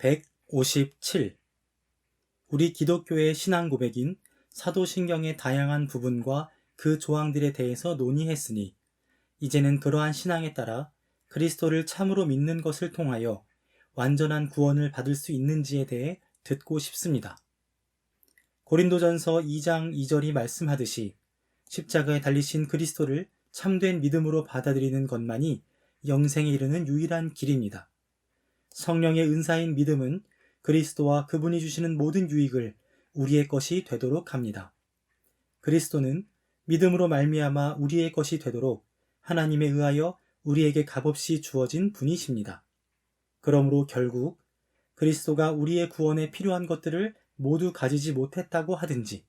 157. 우리 기독교의 신앙 고백인 사도신경의 다양한 부분과 그 조항들에 대해서 논의했으니 이제는 그러한 신앙에 따라 그리스도를 참으로 믿는 것을 통하여 완전한 구원을 받을 수 있는지에 대해 듣고 싶습니다. 고린도전서 2장 2절이 말씀하듯이 십자가에 달리신 그리스도를 참된 믿음으로 받아들이는 것만이 영생에 이르는 유일한 길입니다. 성령의 은사인 믿음은 그리스도와 그분이 주시는 모든 유익을 우리의 것이 되도록 합니다. 그리스도는 믿음으로 말미암아 우리의 것이 되도록 하나님에 의하여 우리에게 값없이 주어진 분이십니다. 그러므로 결국 그리스도가 우리의 구원에 필요한 것들을 모두 가지지 못했다고 하든지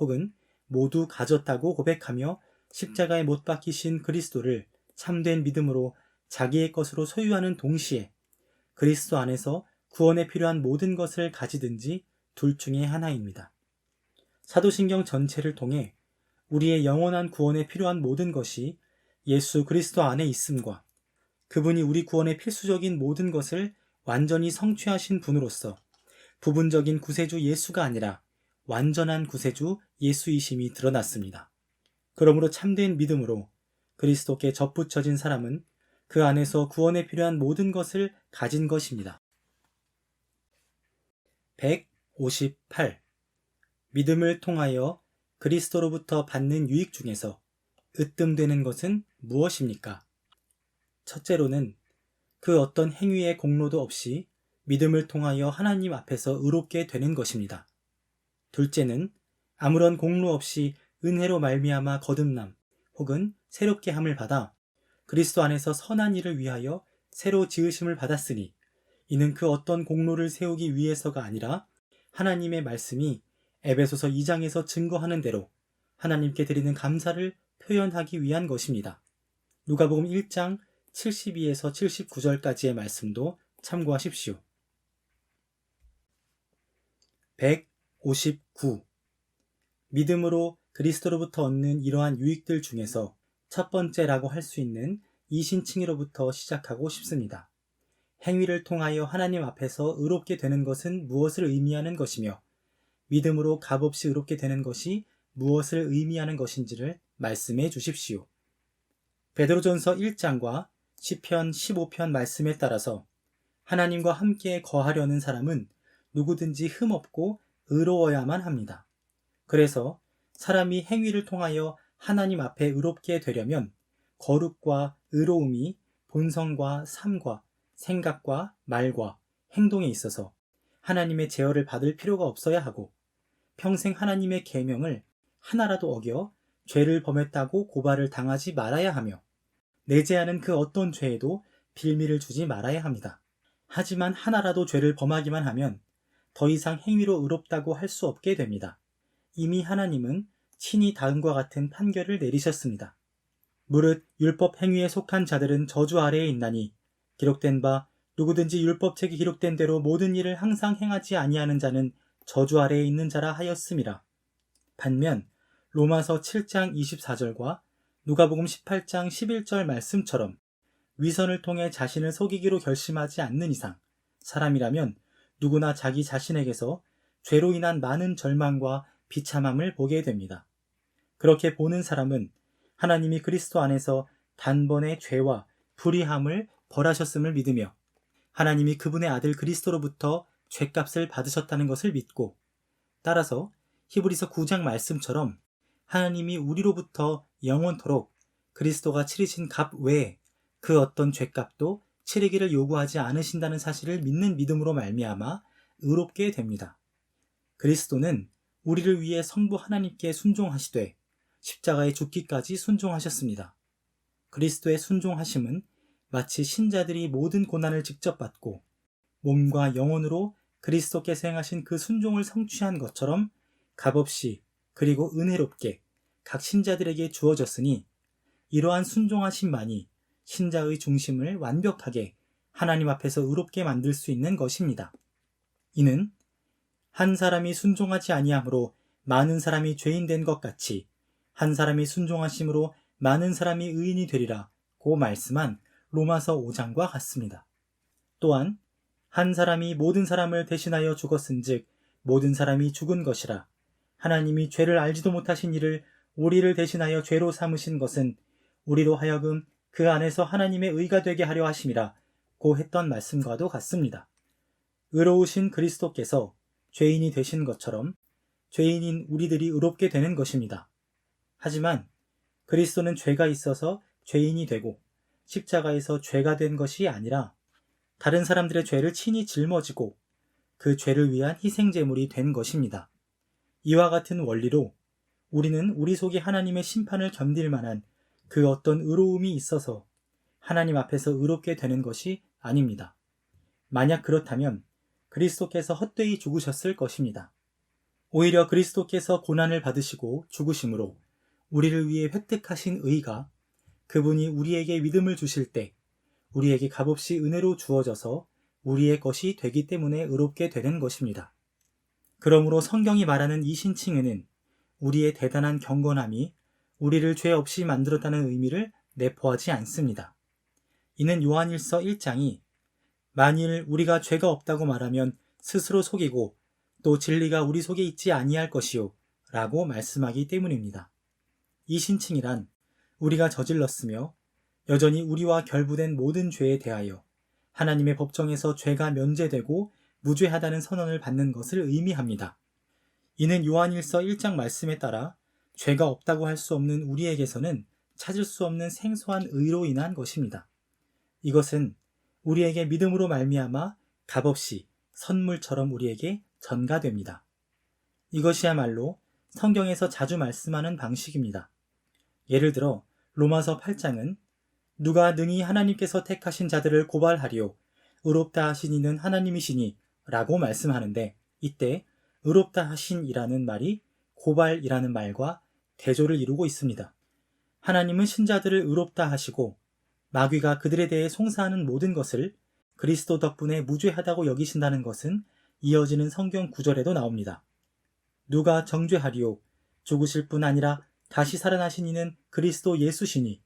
혹은 모두 가졌다고 고백하며 십자가에 못 박히신 그리스도를 참된 믿음으로 자기의 것으로 소유하는 동시에 그리스도 안에서 구원에 필요한 모든 것을 가지든지 둘 중에 하나입니다. 사도신경 전체를 통해 우리의 영원한 구원에 필요한 모든 것이 예수 그리스도 안에 있음과 그분이 우리 구원의 필수적인 모든 것을 완전히 성취하신 분으로서 부분적인 구세주 예수가 아니라 완전한 구세주 예수이심이 드러났습니다. 그러므로 참된 믿음으로 그리스도께 접붙여진 사람은 그 안에서 구원에 필요한 모든 것을 가진 것입니다. 158. 믿음을 통하여 그리스도로부터 받는 유익 중에서 으뜸되는 것은 무엇입니까? 첫째로는 그 어떤 행위의 공로도 없이 믿음을 통하여 하나님 앞에서 의롭게 되는 것입니다. 둘째는 아무런 공로 없이 은혜로 말미암아 거듭남 혹은 새롭게 함을 받아 그리스도 안에서 선한 일을 위하여 새로 지으심을 받았으니 이는 그 어떤 공로를 세우기 위해서가 아니라 하나님의 말씀이 에베소서 2장에서 증거하는 대로 하나님께 드리는 감사를 표현하기 위한 것입니다. 누가복음 1장 72에서 79절까지의 말씀도 참고하십시오. 159. 믿음으로 그리스도로부터 얻는 이러한 유익들 중에서 첫 번째라고 할 수 있는 이신칭의로부터 시작하고 싶습니다. 행위를 통하여 하나님 앞에서 의롭게 되는 것은 무엇을 의미하는 것이며 믿음으로 값없이 의롭게 되는 것이 무엇을 의미하는 것인지를 말씀해 주십시오. 베드로전서 1장과 시편 15편 말씀에 따라서 하나님과 함께 거하려는 사람은 누구든지 흠없고 의로워야만 합니다. 그래서 사람이 행위를 통하여 하나님 앞에 의롭게 되려면 거룩과 의로움이 본성과 삶과 생각과 말과 행동에 있어서 하나님의 제어를 받을 필요가 없어야 하고 평생 하나님의 계명을 하나라도 어겨 죄를 범했다고 고발을 당하지 말아야 하며 내재하는 그 어떤 죄에도 빌미를 주지 말아야 합니다. 하지만 하나라도 죄를 범하기만 하면 더 이상 행위로 의롭다고 할 수 없게 됩니다. 이미 하나님은 친히 다음과 같은 판결을 내리셨습니다. 무릇 율법 행위에 속한 자들은 저주 아래에 있나니 기록된 바 누구든지 율법책에 기록된 대로 모든 일을 항상 행하지 아니하는 자는 저주 아래에 있는 자라 하였음이라. 반면 로마서 7장 24절과 누가복음 18장 11절 말씀처럼 위선을 통해 자신을 속이기로 결심하지 않는 이상 사람이라면 누구나 자기 자신에게서 죄로 인한 많은 절망과 비참함을 보게 됩니다. 그렇게 보는 사람은 하나님이 그리스도 안에서 단번에 죄와 불의함을 벌하셨음을 믿으며 하나님이 그분의 아들 그리스도로부터 죄값을 받으셨다는 것을 믿고 따라서 히브리서 9장 말씀처럼 하나님이 우리로부터 영원토록 그리스도가 치르신 값 외에 그 어떤 죄값도 치르기를 요구하지 않으신다는 사실을 믿는 믿음으로 말미암아 의롭게 됩니다. 그리스도는 우리를 위해 성부 하나님께 순종하시되 십자가에 죽기까지 순종하셨습니다. 그리스도의 순종하심은 마치 신자들이 모든 고난을 직접 받고 몸과 영혼으로 그리스도께서 행하신 그 순종을 성취한 것처럼 값없이 그리고 은혜롭게 각 신자들에게 주어졌으니 이러한 순종하심만이 신자의 중심을 완벽하게 하나님 앞에서 의롭게 만들 수 있는 것입니다. 이는 한 사람이 순종하지 아니함으로 많은 사람이 죄인 된 것 같이 한 사람이 순종하심으로 많은 사람이 의인이 되리라 고 말씀한 로마서 5장과 같습니다. 또한 한 사람이 모든 사람을 대신하여 죽었은즉 모든 사람이 죽은 것이라. 하나님이 죄를 알지도 못하신 이를 우리를 대신하여 죄로 삼으신 것은 우리로 하여금 그 안에서 하나님의 의가 되게 하려 하심이라 고 했던 말씀과도 같습니다. 의로우신 그리스도께서 죄인이 되신 것처럼 죄인인 우리들이 의롭게 되는 것입니다. 하지만 그리스도는 죄가 있어서 죄인이 되고 십자가에서 죄가 된 것이 아니라 다른 사람들의 죄를 친히 짊어지고 그 죄를 위한 희생제물이 된 것입니다. 이와 같은 원리로 우리는 우리 속에 하나님의 심판을 견딜 만한 그 어떤 의로움이 있어서 하나님 앞에서 의롭게 되는 것이 아닙니다. 만약 그렇다면 그리스도께서 헛되이 죽으셨을 것입니다. 오히려 그리스도께서 고난을 받으시고 죽으심으로 우리를 위해 획득하신 의가 그분이 우리에게 믿음을 주실 때 우리에게 값없이 은혜로 주어져서 우리의 것이 되기 때문에 의롭게 되는 것입니다. 그러므로 성경이 말하는 이 신칭에는 우리의 대단한 경건함이 우리를 죄 없이 만들었다는 의미를 내포하지 않습니다. 이는 요한일서 1장이 만일 우리가 죄가 없다고 말하면 스스로 속이고 또 진리가 우리 속에 있지 아니할 것이요 라고 말씀하기 때문입니다. 이 신칭이란 우리가 저질렀으며 여전히 우리와 결부된 모든 죄에 대하여 하나님의 법정에서 죄가 면제되고 무죄하다는 선언을 받는 것을 의미합니다. 이는 요한일서 1장 말씀에 따라 죄가 없다고 할 수 없는 우리에게서는 찾을 수 없는 생소한 의로 인한 것입니다. 이것은 우리에게 믿음으로 말미암아 값없이 선물처럼 우리에게 전가됩니다. 이것이야말로 성경에서 자주 말씀하는 방식입니다. 예를 들어 로마서 8장은 누가 능히 하나님께서 택하신 자들을 고발하리요 의롭다 하신 이는 하나님이시니 라고 말씀하는데 이때 의롭다 하신 이라는 말이 고발이라는 말과 대조를 이루고 있습니다. 하나님은 신자들을 의롭다 하시고 마귀가 그들에 대해 송사하는 모든 것을 그리스도 덕분에 무죄하다고 여기신다는 것은 이어지는 성경 구절에도 나옵니다. 누가 정죄하리요 죽으실 뿐 아니라 다시 살아나신 이는 그리스도 예수시니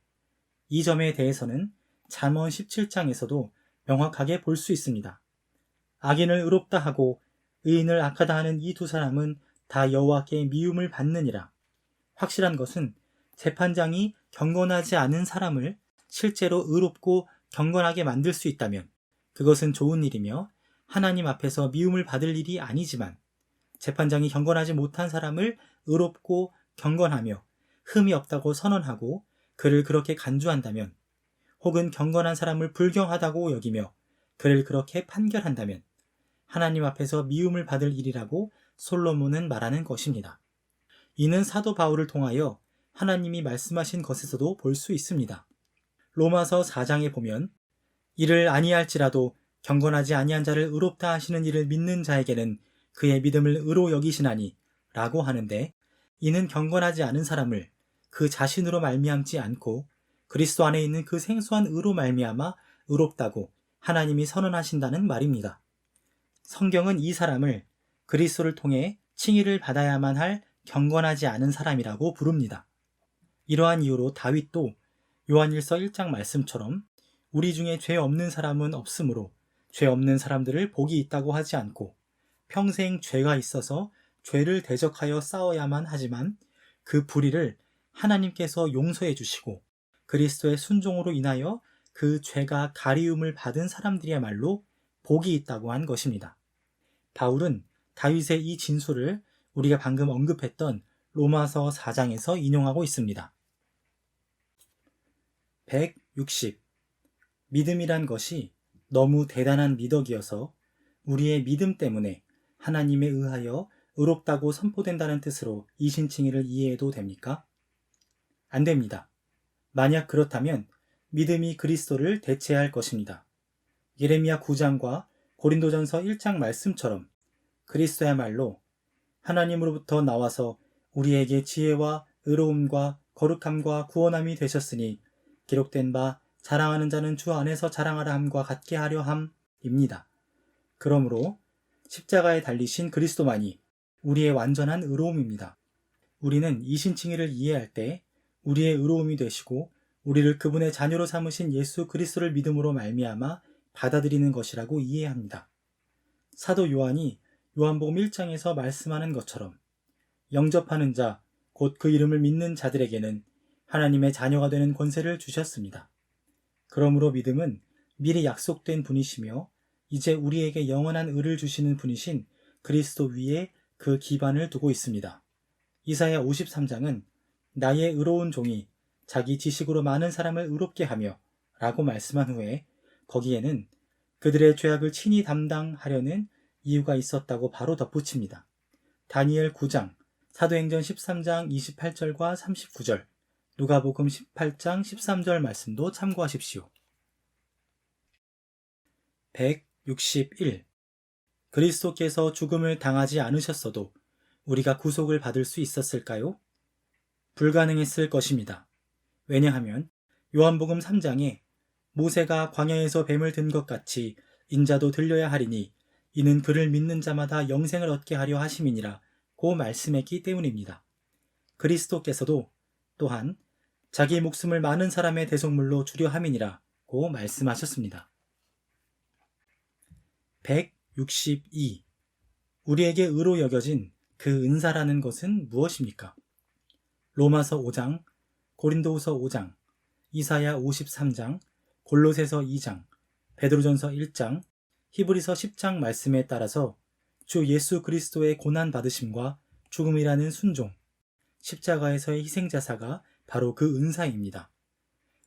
이 점에 대해서는 잠언 17장에서도 명확하게 볼 수 있습니다. 악인을 의롭다 하고 의인을 악하다 하는 이 두 사람은 다 여호와께 미움을 받느니라. 확실한 것은 재판장이 경건하지 않은 사람을 실제로 의롭고 경건하게 만들 수 있다면 그것은 좋은 일이며 하나님 앞에서 미움을 받을 일이 아니지만 재판장이 경건하지 못한 사람을 의롭고 경건하며 흠이 없다고 선언하고 그를 그렇게 간주한다면 혹은 경건한 사람을 불경하다고 여기며 그를 그렇게 판결한다면 하나님 앞에서 미움을 받을 일이라고 솔로몬은 말하는 것입니다. 이는 사도 바울을 통하여 하나님이 말씀하신 것에서도 볼 수 있습니다. 로마서 4장에 보면 이를 아니할지라도 경건하지 아니한 자를 의롭다 하시는 이를 믿는 자에게는 그의 믿음을 의로 여기시나니 라고 하는데 이는 경건하지 않은 사람을 그 자신으로 말미암지 않고 그리스도 안에 있는 그 생소한 의로 말미암아 의롭다고 하나님이 선언하신다는 말입니다. 성경은 이 사람을 그리스도를 통해 칭의를 받아야만 할 경건하지 않은 사람이라고 부릅니다. 이러한 이유로 다윗도 요한일서 1장 말씀처럼 우리 중에 죄 없는 사람은 없으므로 죄 없는 사람들을 복이 있다고 하지 않고 평생 죄가 있어서 죄를 대적하여 싸워야만 하지만 그 불의를 하나님께서 용서해 주시고 그리스도의 순종으로 인하여 그 죄가 가리움을 받은 사람들이야말로 복이 있다고 한 것입니다. 바울은 다윗의 이 진술을 우리가 방금 언급했던 로마서 4장에서 인용하고 있습니다. 160. 믿음이란 것이 너무 대단한 미덕이어서 우리의 믿음 때문에 하나님에 의하여 의롭다고 선포된다는 뜻으로 이 신칭의를 이해해도 됩니까? 안 됩니다. 만약 그렇다면 믿음이 그리스도를 대체할 것입니다. 예레미야 9장과 고린도전서 1장 말씀처럼 그리스도야말로 하나님으로부터 나와서 우리에게 지혜와 의로움과 거룩함과 구원함이 되셨으니 기록된 바 자랑하는 자는 주 안에서 자랑하라 함과 같게 하려 함입니다. 그러므로 십자가에 달리신 그리스도만이 우리의 완전한 의로움입니다. 우리는 이 신칭의를 이해할 때 우리의 의로움이 되시고 우리를 그분의 자녀로 삼으신 예수 그리스도를 믿음으로 말미암아 받아들이는 것이라고 이해합니다. 사도 요한이 요한복음 1장에서 말씀하는 것처럼 영접하는 자, 곧 그 이름을 믿는 자들에게는 하나님의 자녀가 되는 권세를 주셨습니다. 그러므로 믿음은 미리 약속된 분이시며 이제 우리에게 영원한 의를 주시는 분이신 그리스도 위에 그 기반을 두고 있습니다. 이사야 53장은 나의 의로운 종이 자기 지식으로 많은 사람을 의롭게 하며 라고 말씀한 후에 거기에는 그들의 죄악을 친히 담당하려는 이유가 있었다고 바로 덧붙입니다. 다니엘 9장, 사도행전 13장 28절과 39절, 누가복음 18장 13절 말씀도 참고하십시오. 161. 그리스도께서 죽음을 당하지 않으셨어도 우리가 구속을 받을 수 있었을까요? 불가능했을 것입니다. 왜냐하면 요한복음 3장에 모세가 광야에서 뱀을 든 것 같이 인자도 들려야 하리니 이는 그를 믿는 자마다 영생을 얻게 하려 하심이니라 고 말씀했기 때문입니다. 그리스도께서도 또한 자기 목숨을 많은 사람의 대속물로 주려 함이니라 고 말씀하셨습니다. 162. 우리에게 의로 여겨진 그 은사라는 것은 무엇입니까? 로마서 5장, 고린도후서 5장, 이사야 53장, 골로새서 2장, 베드로전서 1장, 히브리서 10장 말씀에 따라서 주 예수 그리스도의 고난 받으심과 죽음이라는 순종, 십자가에서의 희생자사가 바로 그 은사입니다.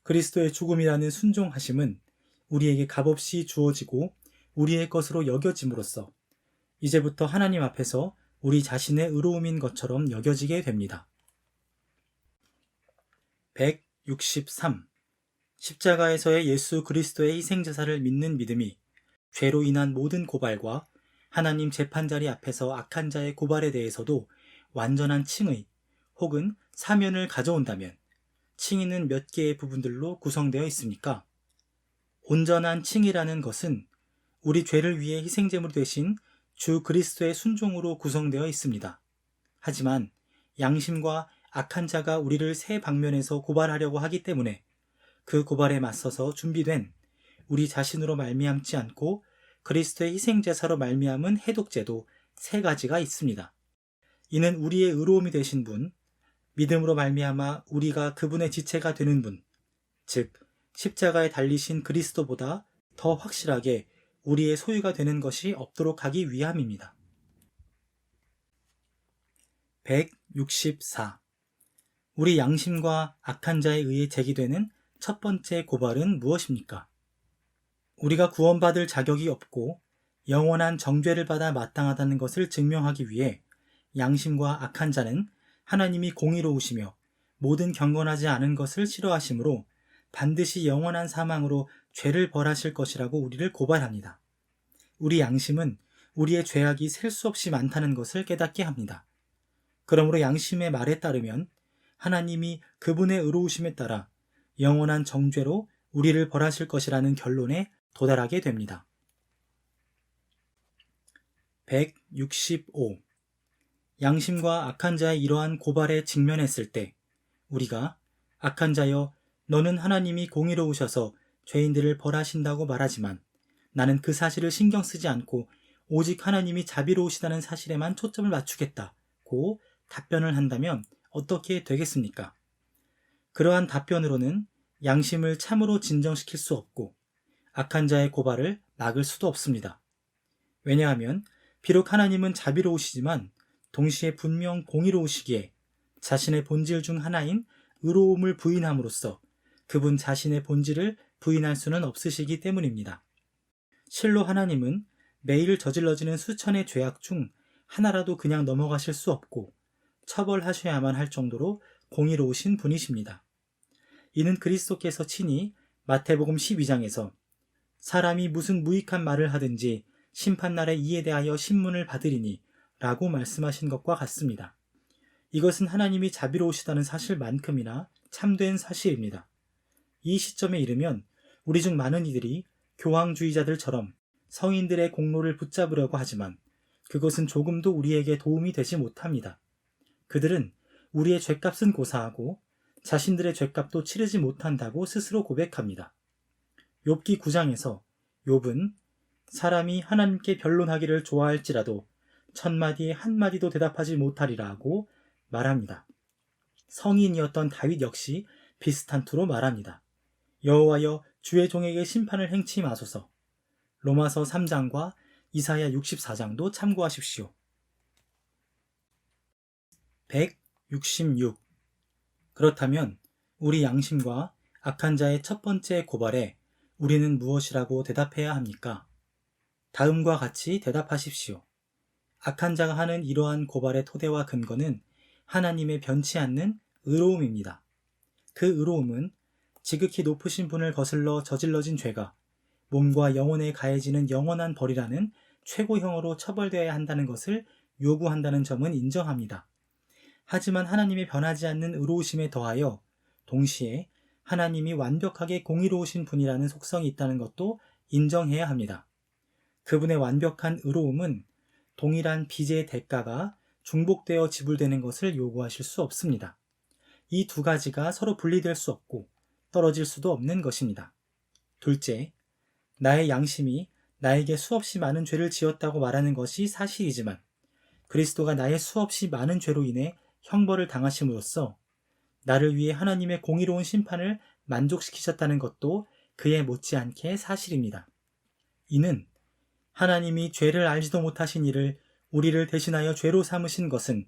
그리스도의 죽음이라는 순종하심은 우리에게 값없이 주어지고 우리의 것으로 여겨짐으로써 이제부터 하나님 앞에서 우리 자신의 의로움인 것처럼 여겨지게 됩니다. 163. 십자가에서의 예수 그리스도의 희생제사를 믿는 믿음이 죄로 인한 모든 고발과 하나님 재판자리 앞에서 악한 자의 고발에 대해서도 완전한 칭의 혹은 사면을 가져온다면 칭의는 몇 개의 부분들로 구성되어 있습니까? 온전한 칭의라는 것은 우리 죄를 위해 희생제물이 되신 주 그리스도의 순종으로 구성되어 있습니다. 하지만 양심과 악한 자가 우리를 세 방면에서 고발하려고 하기 때문에 그 고발에 맞서서 준비된 우리 자신으로 말미암지 않고 그리스도의 희생제사로 말미암은 해독제도 세 가지가 있습니다. 이는 우리의 의로움이 되신 분, 믿음으로 말미암아 우리가 그분의 지체가 되는 분, 즉 십자가에 달리신 그리스도보다 더 확실하게 우리의 소유가 되는 것이 없도록 하기 위함입니다. 164. 우리 양심과 악한 자에 의해 제기되는 첫 번째 고발은 무엇입니까? 우리가 구원받을 자격이 없고 영원한 정죄를 받아 마땅하다는 것을 증명하기 위해 양심과 악한 자는 하나님이 공의로우시며 모든 경건하지 않은 것을 싫어하시므로 반드시 영원한 사망으로 죄를 벌하실 것이라고 우리를 고발합니다. 우리 양심은 우리의 죄악이 셀 수 없이 많다는 것을 깨닫게 합니다. 그러므로 양심의 말에 따르면 하나님이 그분의 의로우심에 따라 영원한 정죄로 우리를 벌하실 것이라는 결론에 도달하게 됩니다. 165. 양심과 악한 자의 이러한 고발에 직면했을 때 우리가 악한 자여 너는 하나님이 공의로우셔서 죄인들을 벌하신다고 말하지만 나는 그 사실을 신경 쓰지 않고 오직 하나님이 자비로우시다는 사실에만 초점을 맞추겠다고 답변을 한다면 어떻게 되겠습니까? 그러한 답변으로는 양심을 참으로 진정시킬 수 없고 악한 자의 고발을 막을 수도 없습니다. 왜냐하면 비록 하나님은 자비로우시지만 동시에 분명 공의로우시기에 자신의 본질 중 하나인 의로움을 부인함으로써 그분 자신의 본질을 부인할 수는 없으시기 때문입니다. 실로 하나님은 매일 저질러지는 수천의 죄악 중 하나라도 그냥 넘어가실 수 없고 처벌하셔야만 할 정도로 공의로우신 분이십니다. 이는 그리스도께서 친히 마태복음 12장에서 사람이 무슨 무익한 말을 하든지 심판날에 이에 대하여 신문을 받으리니 라고 말씀하신 것과 같습니다. 이것은 하나님이 자비로우시다는 사실만큼이나 참된 사실입니다. 이 시점에 이르면 우리 중 많은 이들이 교황주의자들처럼 성인들의 공로를 붙잡으려고 하지만 그것은 조금도 우리에게 도움이 되지 못합니다. 그들은 우리의 죗값은 고사하고 자신들의 죗값도 치르지 못한다고 스스로 고백합니다. 욥기 9장에서 욥은 사람이 하나님께 변론하기를 좋아할지라도 1000마디에 한마디도 대답하지 못하리라 하고 말합니다. 성인이었던 다윗 역시 비슷한 투로 말합니다. 여호와여 주의 종에게 심판을 행치 마소서. 로마서 3장과 이사야 64장도 참고하십시오. 166. 그렇다면 우리 양심과 악한 자의 첫 번째 고발에 우리는 무엇이라고 대답해야 합니까? 다음과 같이 대답하십시오. 악한 자가 하는 이러한 고발의 토대와 근거는 하나님의 변치 않는 의로움입니다. 그 의로움은 지극히 높으신 분을 거슬러 저질러진 죄가 몸과 영혼에 가해지는 영원한 벌이라는 최고형으로 처벌되어야 한다는 것을 요구한다는 점은 인정합니다. 하지만 하나님의 변하지 않는 의로우심에 더하여 동시에 하나님이 완벽하게 공의로우신 분이라는 속성이 있다는 것도 인정해야 합니다. 그분의 완벽한 의로움은 동일한 빚의 대가가 중복되어 지불되는 것을 요구하실 수 없습니다. 이 두 가지가 서로 분리될 수 없고 떨어질 수도 없는 것입니다. 둘째, 나의 양심이 나에게 수없이 많은 죄를 지었다고 말하는 것이 사실이지만 그리스도가 나의 수없이 많은 죄로 인해 형벌을 당하심으로써 나를 위해 하나님의 공의로운 심판을 만족시키셨다는 것도 그에 못지않게 사실입니다. 이는 하나님이 죄를 알지도 못하신 이를 우리를 대신하여 죄로 삼으신 것은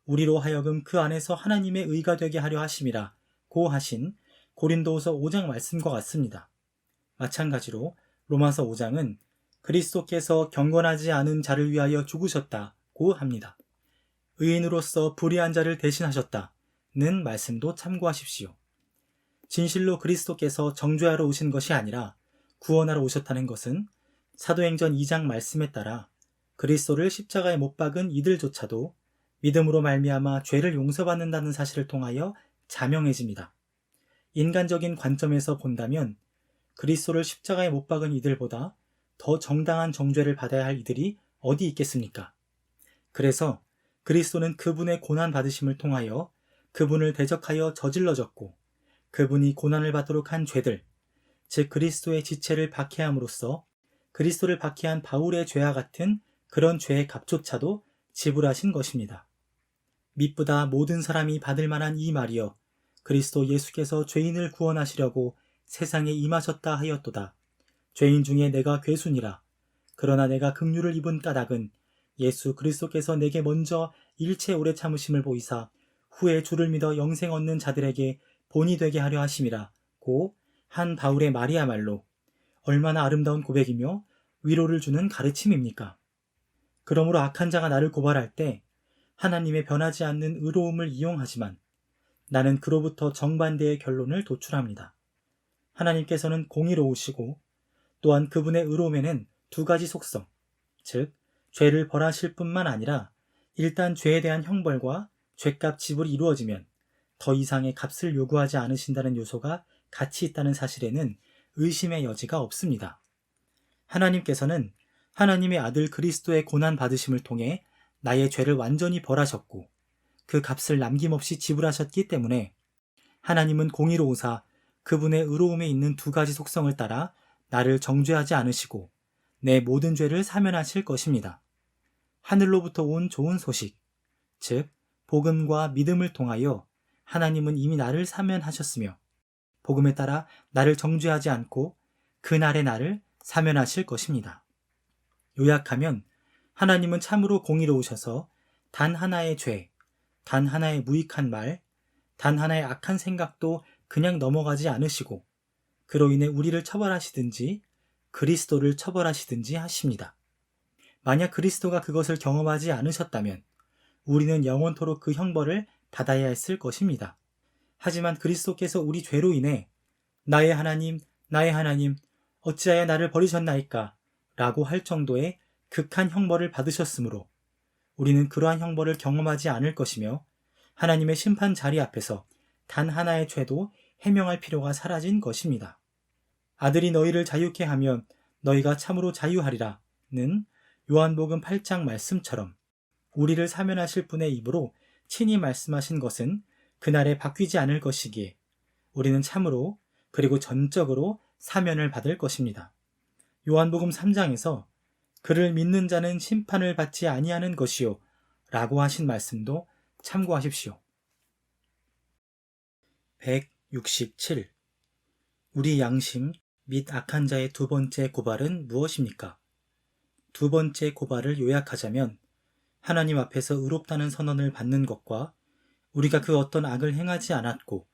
우리로 하여금 그 안에서 하나님의 의가 되게 하려 하심이라 고 하신 고린도후서 5장 말씀과 같습니다. 마찬가지로 로마서 5장은 그리스도께서 경건하지 않은 자를 위하여 죽으셨다고 합니다. 의인으로서 불의한 자를 대신하셨다는 말씀도 참고하십시오. 진실로 그리스도께서 정죄하러 오신 것이 아니라 구원하러 오셨다는 것은 사도행전 2장 말씀에 따라 그리스도를 십자가에 못 박은 이들조차도 믿음으로 말미암아 죄를 용서받는다는 사실을 통하여 자명해집니다. 인간적인 관점에서 본다면 그리스도를 십자가에 못 박은 이들보다 더 정당한 정죄를 받아야 할 이들이 어디 있겠습니까? 그래서 그리스도는 그분의 고난받으심을 통하여 그분을 대적하여 저질러졌고 그분이 고난을 받도록 한 죄들, 즉 그리스도의 지체를 박해함으로써 그리스도를 박해한 바울의 죄와 같은 그런 죄의 값조차도 지불하신 것입니다. 미쁘다 모든 사람이 받을 만한 이 말이여 그리스도 예수께서 죄인을 구원하시려고 세상에 임하셨다 하였도다. 죄인 중에 내가 괴순이라. 그러나 내가 긍휼을 입은 까닭은 예수 그리스도께서 내게 먼저 일체 오래 참으심을 보이사 후에 주를 믿어 영생 얻는 자들에게 본이 되게 하려 하심이라 고 한 바울의 말이야말로 얼마나 아름다운 고백이며 위로를 주는 가르침입니까? 그러므로 악한 자가 나를 고발할 때 하나님의 변하지 않는 의로움을 이용하지만 나는 그로부터 정반대의 결론을 도출합니다. 하나님께서는 공의로우시고 또한 그분의 의로움에는 두 가지 속성, 즉 죄를 벌하실 뿐만 아니라 일단 죄에 대한 형벌과 죄값 지불이 이루어지면 더 이상의 값을 요구하지 않으신다는 요소가 같이 있다는 사실에는 의심의 여지가 없습니다. 하나님께서는 하나님의 아들 그리스도의 고난 받으심을 통해 나의 죄를 완전히 벌하셨고 그 값을 남김없이 지불하셨기 때문에 하나님은 공의로우사 그분의 의로움에 있는 두 가지 속성을 따라 나를 정죄하지 않으시고 내 모든 죄를 사면하실 것입니다. 하늘로부터 온 좋은 소식, 즉 복음과 믿음을 통하여 하나님은 이미 나를 사면하셨으며 복음에 따라 나를 정죄하지 않고 그날의 나를 사면하실 것입니다. 요약하면 하나님은 참으로 공의로우셔서 단 하나의 죄, 단 하나의 무익한 말, 단 하나의 악한 생각도 그냥 넘어가지 않으시고 그로 인해 우리를 처벌하시든지 그리스도를 처벌하시든지 하십니다. 만약 그리스도가 그것을 경험하지 않으셨다면 우리는 영원토록 그 형벌을 받아야 했을 것입니다. 하지만 그리스도께서 우리 죄로 인해 나의 하나님, 나의 하나님, 어찌하여 나를 버리셨나이까? 라고 할 정도의 극한 형벌을 받으셨으므로 우리는 그러한 형벌을 경험하지 않을 것이며 하나님의 심판 자리 앞에서 단 하나의 죄도 해명할 필요가 사라진 것입니다. 아들이 너희를 자유케 하면 너희가 참으로 자유하리라는 요한복음 8장 말씀처럼 우리를 사면하실 분의 입으로 친히 말씀하신 것은 그날에 바뀌지 않을 것이기에 우리는 참으로 그리고 전적으로 사면을 받을 것입니다. 요한복음 3장에서 그를 믿는 자는 심판을 받지 아니하는 것이요 라고 하신 말씀도 참고하십시오. 167. 우리 양심 및 악한 자의 두 번째 고발은 무엇입니까? 두 번째 고발을 요약하자면 하나님 앞에서 의롭다는 선언을 받는 것과 우리가 그 어떤 악을 행하지 않았고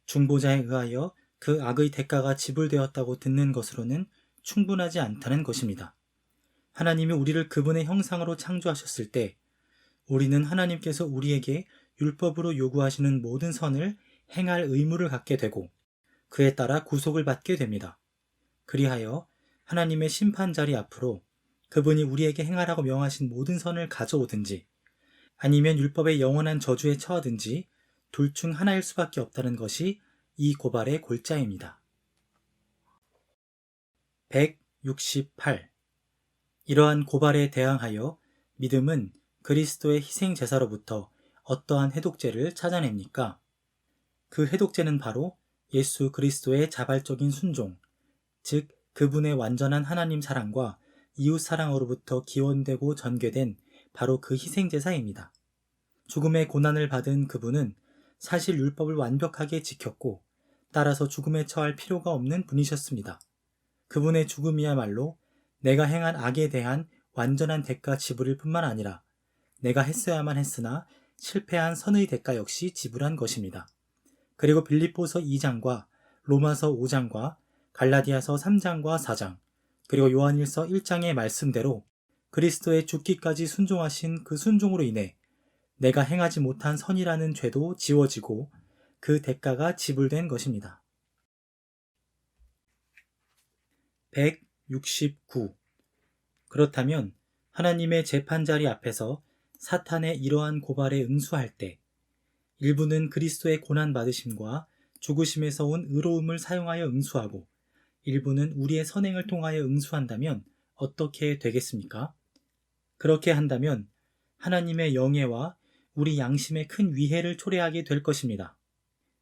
중보자에 의하여 그 악의 대가가 지불되었다고 듣는 것으로는 충분하지 않다는 것입니다. 하나님이 우리를 그분의 형상으로 창조하셨을 때 우리는 하나님께서 우리에게 율법으로 요구하시는 모든 선을 행할 의무를 갖게 되고 그에 따라 구속을 받게 됩니다. 그리하여 하나님의 심판자리 앞으로 그분이 우리에게 행하라고 명하신 모든 선을 가져오든지 아니면 율법의 영원한 저주에 처하든지 둘 중 하나일 수밖에 없다는 것이 이 고발의 골자입니다. 168. 이러한 고발에 대항하여 믿음은 그리스도의 희생 제사로부터 어떠한 해독제를 찾아냅니까? 그 해독제는 바로 예수 그리스도의 자발적인 순종, 즉 그분의 완전한 하나님 사랑과 이웃 사랑으로부터 기원되고 전개된 바로 그 희생 제사입니다. 죽음의 고난을 받은 그분은 사실 율법을 완벽하게 지켰고 따라서 죽음에 처할 필요가 없는 분이셨습니다. 그분의 죽음이야말로 내가 행한 악에 대한 완전한 대가 지불일 뿐만 아니라 내가 했어야만 했으나 실패한 선의 대가 역시 지불한 것입니다. 그리고 빌립보서 2장과 로마서 5장과 갈라디아서 3장과 4장 그리고 요한일서 1장의 말씀대로 그리스도의 죽기까지 순종하신 그 순종으로 인해 내가 행하지 못한 선이라는 죄도 지워지고 그 대가가 지불된 것입니다. 169. 그렇다면 하나님의 재판자리 앞에서 사탄의 이러한 고발에 응수할 때 일부는 그리스도의 고난받으심과 죽으심에서 온 의로움을 사용하여 응수하고 일부는 우리의 선행을 통하여 응수한다면 어떻게 되겠습니까? 그렇게 한다면 하나님의 영예와 우리 양심에 큰 위해를 초래하게 될 것입니다.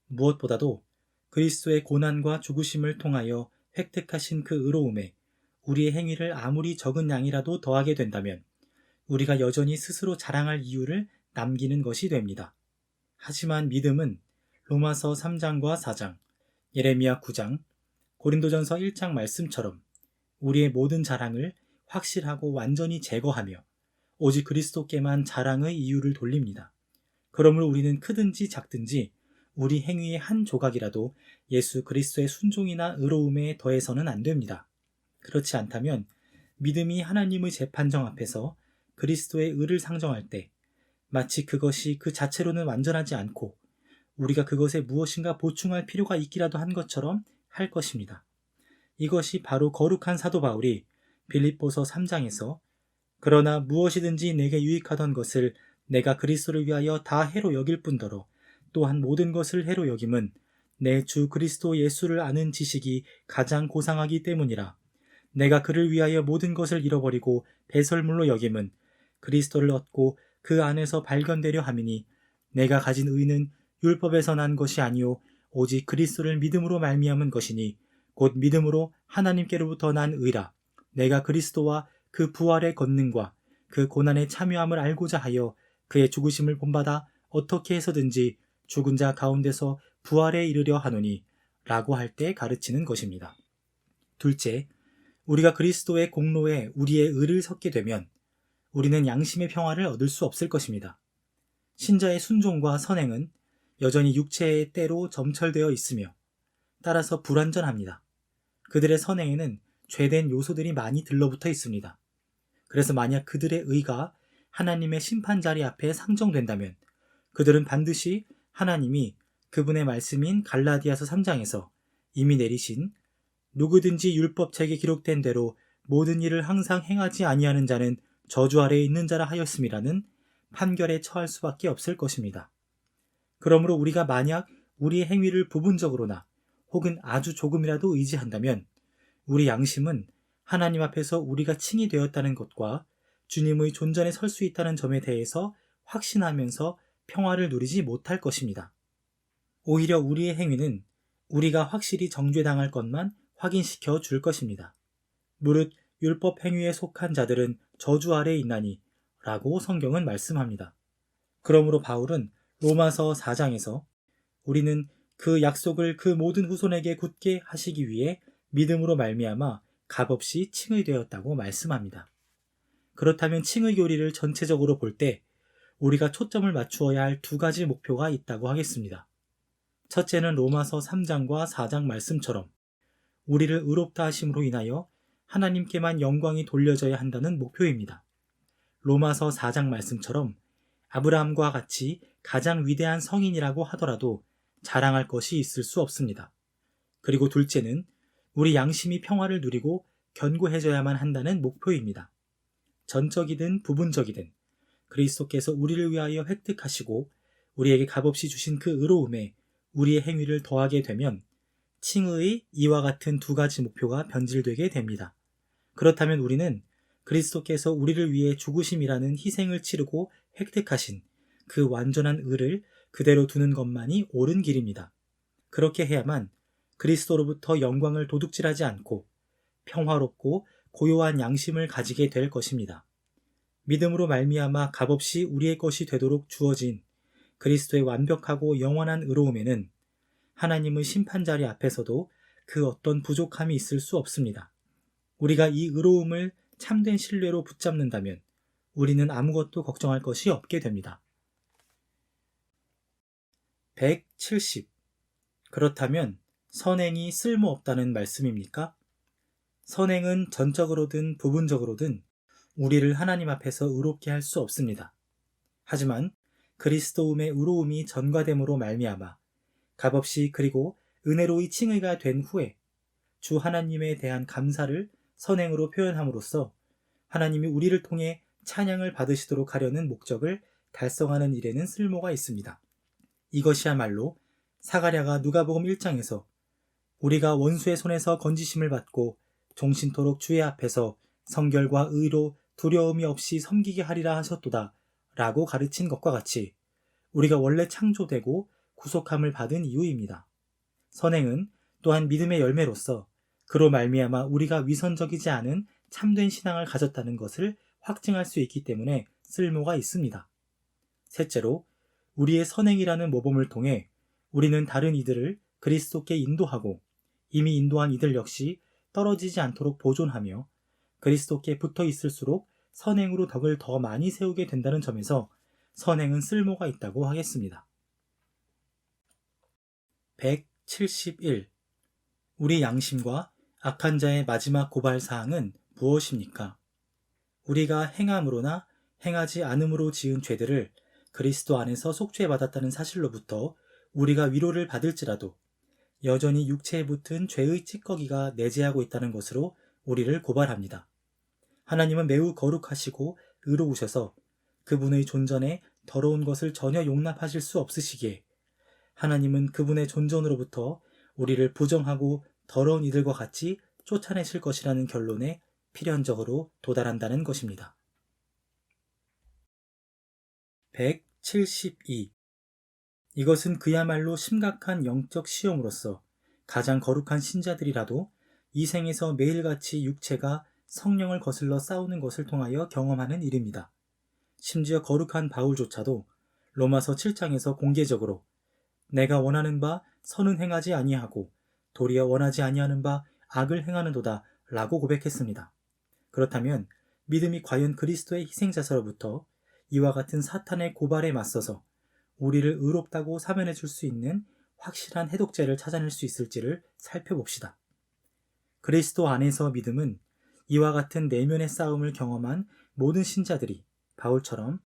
무엇보다도 그리스도의 고난과 죽으심을 통하여 획득하신 그 의로움에 우리의 행위를 아무리 적은 양이라도 더하게 된다면 우리가 여전히 스스로 자랑할 이유를 남기는 것이 됩니다. 하지만 믿음은 로마서 3장과 4장, 예레미야 9장, 고린도전서 1장 말씀처럼 우리의 모든 자랑을 확실하고 완전히 제거하며 오직 그리스도께만 자랑의 이유를 돌립니다. 그러므로 우리는 크든지 작든지 우리 행위의 한 조각이라도 예수 그리스도의 순종이나 의로움에 더해서는 안 됩니다. 그렇지 않다면 믿음이 하나님의 재판정 앞에서 그리스도의 의를 상정할 때 마치 그것이 그 자체로는 완전하지 않고 우리가 그것에 무엇인가 보충할 필요가 있기라도 한 것처럼 할 것입니다. 이것이 바로 거룩한 사도 바울이 빌립보서 3장에서 그러나 무엇이든지 내게 유익하던 것을 내가 그리스도를 위하여 다 해로 여길 뿐더러 또한 모든 것을 해로 여김은 내 주 그리스도 예수를 아는 지식이 가장 고상하기 때문이라. 내가 그를 위하여 모든 것을 잃어버리고 배설물로 여김은 그리스도를 얻고 그 안에서 발견되려 함이니 내가 가진 의는 율법에서 난 것이 아니요 오직 그리스도를 믿음으로 말미암은 것이니 곧 믿음으로 하나님께로부터 난 의라. 내가 그리스도와 그 부활의 권능과 그 고난에 참여함을 알고자 하여 그의 죽으심을 본받아 어떻게 해서든지 죽은 자 가운데서 부활에 이르려 하노니 라고 할 때 가르치는 것입니다. 둘째, 우리가 그리스도의 공로에 우리의 의를 섞게 되면 우리는 양심의 평화를 얻을 수 없을 것입니다. 신자의 순종과 선행은 여전히 육체의 때로 점철되어 있으며 따라서 불완전합니다. 그들의 선행에는 죄된 요소들이 많이 들러붙어 있습니다. 그래서 만약 그들의 의가 하나님의 심판자리 앞에 상정된다면 그들은 반드시 하나님이 그분의 말씀인 갈라디아서 3장에서 이미 내리신 누구든지 율법책에 기록된 대로 모든 일을 항상 행하지 아니하는 자는 저주 아래에 있는 자라 하였음이라는 판결에 처할 수밖에 없을 것입니다. 그러므로 우리가 만약 우리의 행위를 부분적으로나 혹은 아주 조금이라도 의지한다면 우리 양심은 하나님 앞에서 우리가 칭이 되었다는 것과 주님의 존전에 설 수 있다는 점에 대해서 확신하면서 평화를 누리지 못할 것입니다. 오히려 우리의 행위는 우리가 확실히 정죄당할 것만 확인시켜 줄 것입니다. 무릇 율법 행위에 속한 자들은 저주 아래에 있나니 라고 성경은 말씀합니다. 그러므로 바울은 로마서 4장에서 우리는 그 약속을 그 모든 후손에게 굳게 하시기 위해 믿음으로 말미암아 값없이 칭의되었다고 말씀합니다. 그렇다면 칭의 교리를 전체적으로 볼 때 우리가 초점을 맞추어야 할 두 가지 목표가 있다고 하겠습니다. 첫째는 로마서 3장과 4장 말씀처럼 우리를 의롭다 하심으로 인하여 하나님께만 영광이 돌려져야 한다는 목표입니다. 로마서 4장 말씀처럼 아브라함과 같이 가장 위대한 성인이라고 하더라도 자랑할 것이 있을 수 없습니다. 그리고 둘째는 우리 양심이 평화를 누리고 견고해져야만 한다는 목표입니다. 전적이든 부분적이든 그리스도께서 우리를 위하여 획득하시고 우리에게 값없이 주신 그 의로움에 우리의 행위를 더하게 되면 칭의의 이와 같은 두 가지 목표가 변질되게 됩니다. 그렇다면 우리는 그리스도께서 우리를 위해 죽으심이라는 희생을 치르고 획득하신 그 완전한 의를 그대로 두는 것만이 옳은 길입니다. 그렇게 해야만 그리스도로부터 영광을 도둑질하지 않고 평화롭고 고요한 양심을 가지게 될 것입니다. 믿음으로 말미암아 값없이 우리의 것이 되도록 주어진 그리스도의 완벽하고 영원한 의로움에는 하나님의 심판자리 앞에서도 그 어떤 부족함이 있을 수 없습니다. 우리가 이 의로움을 참된 신뢰로 붙잡는다면 우리는 아무것도 걱정할 것이 없게 됩니다. 170. 그렇다면 선행이 쓸모없다는 말씀입니까? 선행은 전적으로든 부분적으로든 우리를 하나님 앞에서 의롭게 할 수 없습니다. 하지만 그리스도움의 의로움이 전가됨으로 말미암아 값없이 그리고 은혜로이 칭의가 된 후에 주 하나님에 대한 감사를 선행으로 표현함으로써 하나님이 우리를 통해 찬양을 받으시도록 하려는 목적을 달성하는 일에는 쓸모가 있습니다. 이것이야말로 사가랴가 누가복음 1장에서 우리가 원수의 손에서 건지심을 받고 종신토록 주의 앞에서 성결과 의로 두려움이 없이 섬기게 하리라 하셨도다 라고 가르친 것과 같이 우리가 원래 창조되고 구속함을 받은 이유입니다. 선행은 또한 믿음의 열매로서 그로 말미암아 우리가 위선적이지 않은 참된 신앙을 가졌다는 것을 확증할 수 있기 때문에 쓸모가 있습니다. 셋째로 우리의 선행이라는 모범을 통해 우리는 다른 이들을 그리스도께 인도하고 이미 인도한 이들 역시 떨어지지 않도록 보존하며 그리스도께 붙어 있을수록 선행으로 덕을 더 많이 세우게 된다는 점에서 선행은 쓸모가 있다고 하겠습니다. 171. 우리 양심과 악한 자의 마지막 고발 사항은 무엇입니까? 우리가 행함으로나 행하지 않음으로 지은 죄들을 그리스도 안에서 속죄받았다는 사실로부터 우리가 위로를 받을지라도 여전히 육체에 붙은 죄의 찌꺼기가 내재하고 있다는 것으로 우리를 고발합니다. 하나님은 매우 거룩하시고 의로우셔서 그분의 존전에 더러운 것을 전혀 용납하실 수 없으시기에 하나님은 그분의 존전으로부터 우리를 부정하고 더러운 이들과 같이 쫓아내실 것이라는 결론에 필연적으로 도달한다는 것입니다. 172. 이것은 그야말로 심각한 영적 시험으로서 가장 거룩한 신자들이라도 이 생에서 매일같이 육체가 성령을 거슬러 싸우는 것을 통하여 경험하는 일입니다. 심지어 거룩한 바울조차도 로마서 7장에서 공개적으로 내가 원하는 바 선은 행하지 아니하고 도리어 원하지 아니하는 바 악을 행하는도다 라고 고백했습니다. 그렇다면 믿음이 과연 그리스도의 희생자서로부터 이와 같은 사탄의 고발에 맞서서 우리를 의롭다고 사면해 줄 수 있는 확실한 해독제를 찾아낼 수 있을지를 살펴봅시다. 그리스도 안에서 믿음은 이와 같은 내면의 싸움을 경험한 모든 신자들이 바울처럼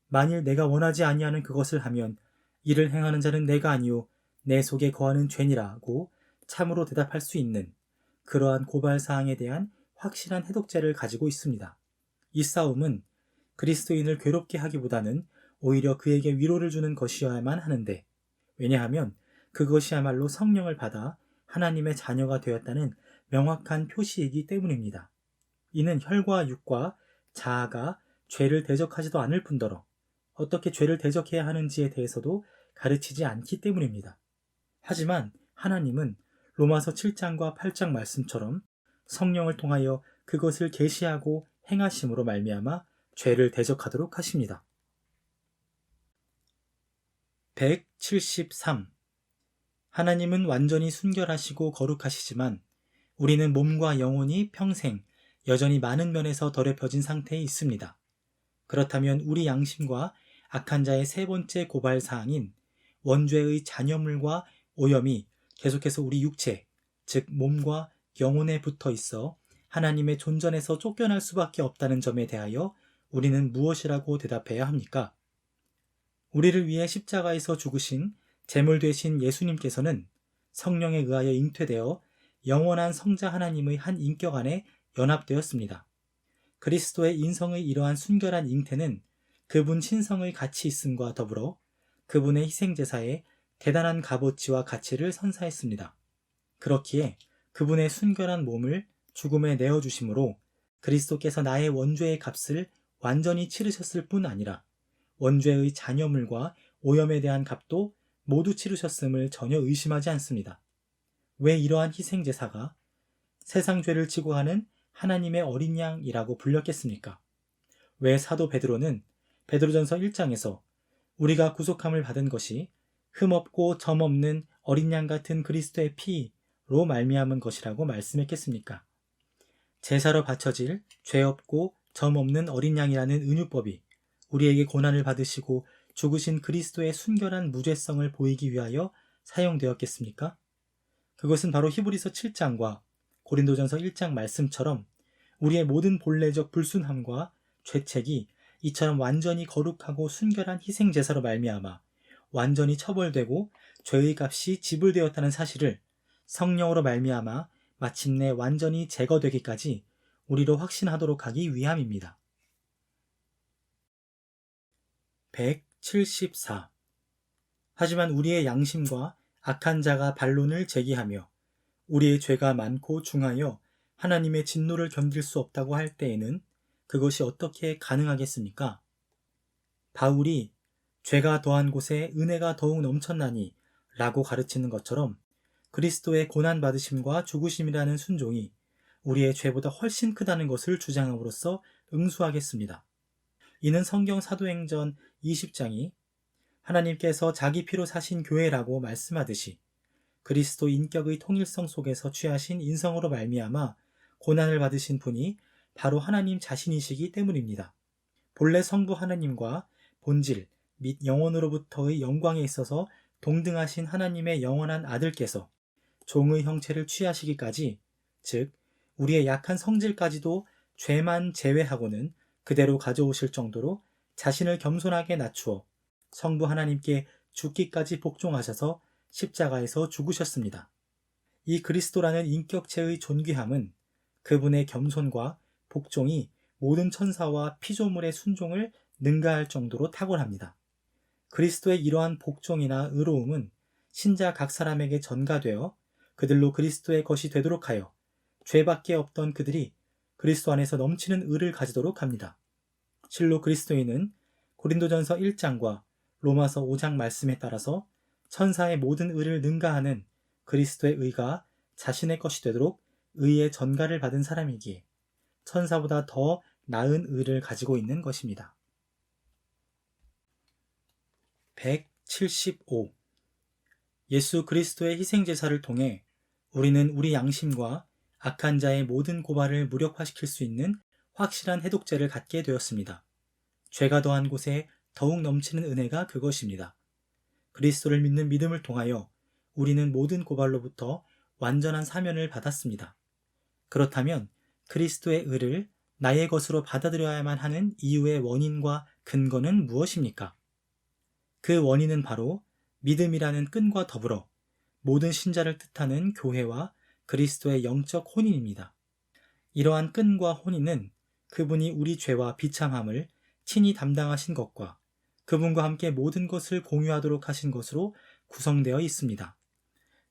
만일 내가 원하지 아니하는 그것을 하면 이를 행하는 자는 내가 아니요 내 속에 거하는 죄니라고 참으로 대답할 수 있는 그러한 고발사항에 대한 확실한 해독제를 가지고 있습니다. 이 싸움은 그리스도인을 괴롭게 하기보다는 오히려 그에게 위로를 주는 것이어야만 하는데 왜냐하면 그것이야말로 성령을 받아 하나님의 자녀가 되었다는 명확한 표시이기 때문입니다. 이는 혈과 육과 자아가 죄를 대적하지도 않을 뿐더러 어떻게 죄를 대적해야 하는지에 대해서도 가르치지 않기 때문입니다. 하지만 하나님은 로마서 7장과 8장 말씀처럼 성령을 통하여 그것을 계시하고 행하심으로 말미암아 죄를 대적하도록 하십니다. 173. 하나님은 완전히 순결하시고 거룩하시지만 우리는 몸과 영혼이 평생 여전히 많은 면에서 더럽혀진 상태에 있습니다. 그렇다면 우리 양심과 악한 자의 세 번째 고발 사항인 원죄의 잔여물과 오염이 계속해서 우리 육체, 즉 몸과 영혼에 붙어 있어 하나님의 존전에서 쫓겨날 수밖에 없다는 점에 대하여 우리는 무엇이라고 대답해야 합니까? 우리를 위해 십자가에서 죽으신 제물 되신 예수님께서는 성령에 의하여 잉태되어 영원한 성자 하나님의 한 인격 안에 연합되었습니다. 그리스도의 인성의 이러한 순결한 잉태는 그분 신성의 가치 있음과 더불어 그분의 희생제사에 대단한 값어치와 가치를 선사했습니다. 그렇기에 그분의 순결한 몸을 죽음에 내어주심으로 그리스도께서 나의 원죄의 값을 완전히 치르셨을 뿐 아니라 원죄의 잔여물과 오염에 대한 값도 모두 치르셨음을 전혀 의심하지 않습니다. 왜 이러한 희생제사가 세상 죄를 지고 가는 하나님의 어린 양이라고 불렸겠습니까? 왜 사도 베드로는 베드로전서 1장에서 우리가 구속함을 받은 것이 흠없고 점없는 어린 양 같은 그리스도의 피로 말미암은 것이라고 말씀했겠습니까? 제사로 바쳐질 죄 없고 점 없는 어린 양이라는 은유법이 우리에게 고난을 받으시고 죽으신 그리스도의 순결한 무죄성을 보이기 위하여 사용되었겠습니까? 그것은 바로 히브리서 7장과 고린도전서 1장 말씀처럼 우리의 모든 본래적 불순함과 죄책이 이처럼 완전히 거룩하고 순결한 희생제사로 말미암아 완전히 처벌되고 죄의 값이 지불되었다는 사실을 성령으로 말미암아 마침내 완전히 제거되기까지 우리로 확신하도록 하기 위함입니다. 174. 하지만 우리의 양심과 악한 자가 반론을 제기하며 우리의 죄가 많고 중하여 하나님의 진노를 견딜 수 없다고 할 때에는 그것이 어떻게 가능하겠습니까? 바울이 죄가 더한 곳에 은혜가 더욱 넘쳤나니 라고 가르치는 것처럼 그리스도의 고난받으심과 죽으심이라는 순종이 우리의 죄보다 훨씬 크다는 것을 주장함으로써 응수하겠습니다. 이는 성경 사도행전 20장이 하나님께서 자기 피로 사신 교회라고 말씀하듯이 그리스도 인격의 통일성 속에서 취하신 인성으로 말미암아 고난을 받으신 분이 바로 하나님 자신이시기 때문입니다. 본래 성부 하나님과 본질 및 영혼으로부터의 영광에 있어서 동등하신 하나님의 영원한 아들께서 종의 형체를 취하시기까지, 즉 우리의 약한 성질까지도 죄만 제외하고는 그대로 가져오실 정도로 자신을 겸손하게 낮추어 성부 하나님께 죽기까지 복종하셔서 십자가에서 죽으셨습니다. 이 그리스도라는 인격체의 존귀함은 그분의 겸손과 복종이 모든 천사와 피조물의 순종을 능가할 정도로 탁월합니다. 그리스도의 이러한 복종이나 의로움은 신자 각 사람에게 전가되어 그들로 그리스도의 것이 되도록 하여 죄밖에 없던 그들이 그리스도 안에서 넘치는 의를 가지도록 합니다. 실로 그리스도인은 고린도전서 1장과 로마서 5장 말씀에 따라서 천사의 모든 의를 능가하는 그리스도의 의가 자신의 것이 되도록 의의 전가를 받은 사람이기에 천사보다 더 나은 의를 가지고 있는 것입니다. 175. 예수 그리스도의 희생제사를 통해 우리는 우리 양심과 악한 자의 모든 고발을 무력화시킬 수 있는 확실한 해독제를 갖게 되었습니다. 죄가 더한 곳에 더욱 넘치는 은혜가 그것입니다. 그리스도를 믿는 믿음을 통하여 우리는 모든 고발로부터 완전한 사면을 받았습니다. 그렇다면 그리스도의 의를 나의 것으로 받아들여야만 하는 이유의 원인과 근거는 무엇입니까? 그 원인은 바로 믿음이라는 끈과 더불어 모든 신자를 뜻하는 교회와 그리스도의 영적 혼인입니다. 이러한 끈과 혼인은 그분이 우리 죄와 비참함을 친히 담당하신 것과 그분과 함께 모든 것을 공유하도록 하신 것으로 구성되어 있습니다.